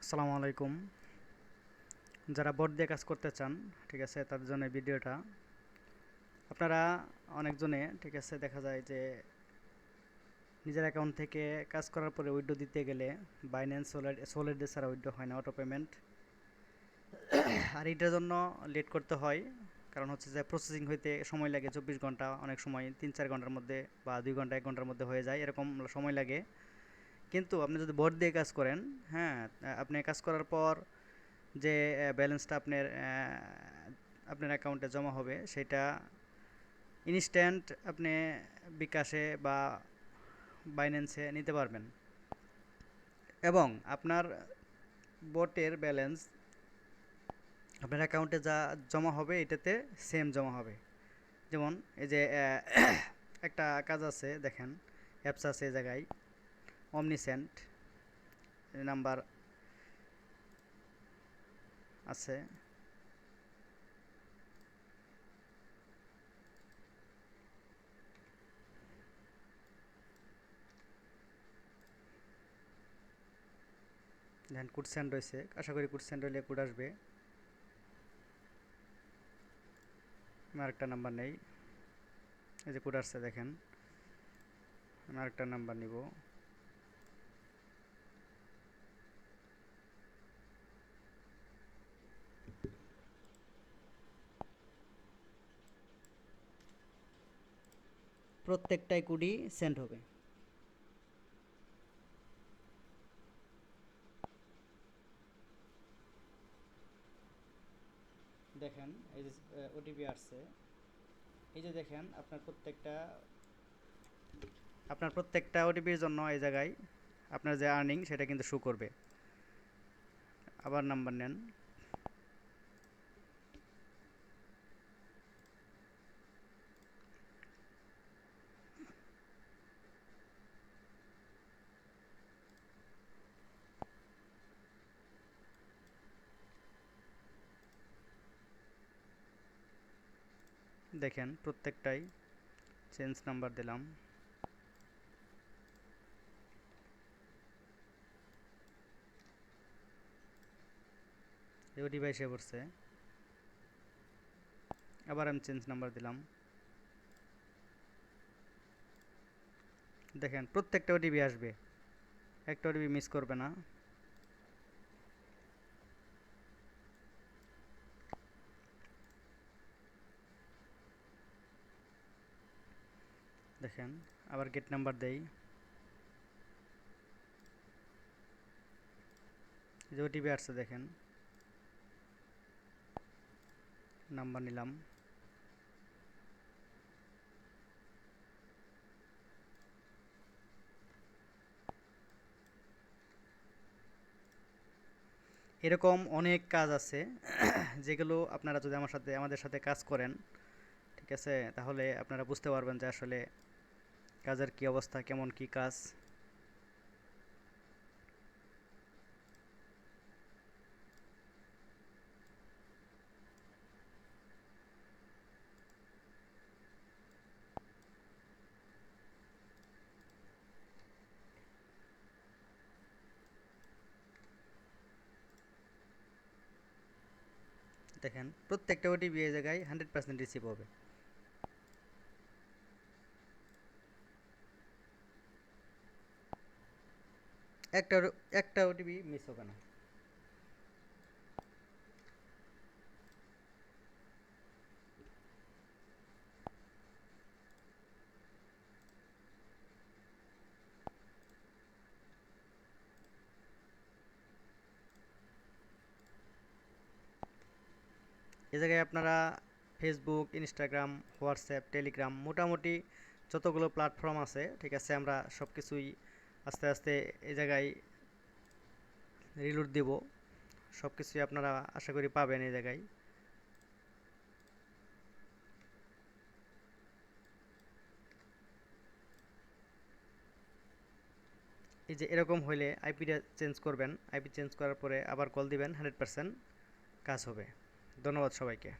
আসসালামু আলাইকুম। যারা বোর্ড দিয়ে কাজ করতে চান, ঠিক আছে, তাদের জন্য এই ভিডিওটা। আপনারা অনেকজনে, ঠিক আছে, দেখা যায় যে নিজের অ্যাকাউন্ট থেকে কাজ করার পরে উইথড্র দিতে গেলে বাইন্যান্স সলিড ছাড়া উইথড্র হয় না, অটো পেমেন্ট। আর এটার জন্য লেট করতে হয়, কারণ হচ্ছে যে প্রসেসিং হইতে সময় লাগে 24 ঘন্টা, অনেক সময় 3-4 ঘন্টার মধ্যে বা 2 ঘন্টা 1 ঘন্টার মধ্যে হয়ে যায়, এরকম সময় লাগে। কিন্তু আপনি যদি বোর্ড দিয়ে কাজ করেন, হ্যাঁ, আপনি কাজ করার পর যে ব্যালেন্সটা আপনার অ্যাকাউন্টে জমা হবে সেটা ইনস্ট্যান্ট আপনি বিকাশে বা বাইন্যান্সে নিতে পারবেন। এবং আপনার বোটের ব্যালেন্স আপনার অ্যাকাউন্টে যা জমা হবে এটাতে সেম জমা হবে। যেমন এই যে একটা কাজ আছে, দেখেন, অ্যাপস আছে এই জায়গায়, অমনিসেন্ট নাম্বার আছে। দেখেন কোড সেন্ড রয়েছে, আশা করি কোড সেন্ড হলে কোড আসবে। আমার একটা নাম্বার নেই, এই যে কোড আসছে দেখেন। আমি আরেকটা নাম্বার নিব। প্রত্যেকটাই কোডই সেন্ড হবে। দেখেন এই যে ওটিপি আসছে, এই যে দেখেন আপনার প্রত্যেকটা ওটিপির জন্য এই জায়গায় আপনার যে আর্নিং সেটা কিন্তু শো করবে। আবার নাম্বার নেন। দেখেন প্রত্যেকটাই চেঞ্জ নাম্বার দিলাম। এই ওটিপি এসে পড়ছে, আবার আমি চেঞ্জ নাম্বার দিলাম। দেখেন প্রত্যেকটা ওটিপি আসবে, একটা ওটিপি মিস করবে না। দেখেন আবার গেট নাম্বার দেই, যে ওটিপি আসছে দেখেন, নাম্বার নিলাম। এরকম অনেক কাজ আছে যেগুলো আপনারা যদি আমাদের সাথে কাজ করেন, ঠিক আছে, তাহলে আপনারা বুঝতে পারবেন যে আসলে কাজের কি অবস্থা, কেমন কি কাজ। দেখেন প্রত্যেকটা ওটিপি এই জায়গায় 100% রিসিভ হবে। একটা একটা ওটিপি মিস হবে না। এ জায়গায় আপনারা ফেসবুক, ইনস্টাগ্রাম, হোয়াটসঅ্যাপ, টেলিগ্রাম, মোটামুটি যতগুলো প্ল্যাটফর্ম আছে, ঠিক আছে, আমরা সব কিছুই আস্তে আস্তে এই জায়গায় রিলোড দেব। সব কিছুই আপনারা আশা করি পাবেন এই জায়গায়। এই যে এরকম হইলে আইপিটা চেঞ্জ করবেন, আইপি চেঞ্জ করার পরে আবার কল দিবেন, 100% কাজ হবে। ধন্যবাদ সবাইকে।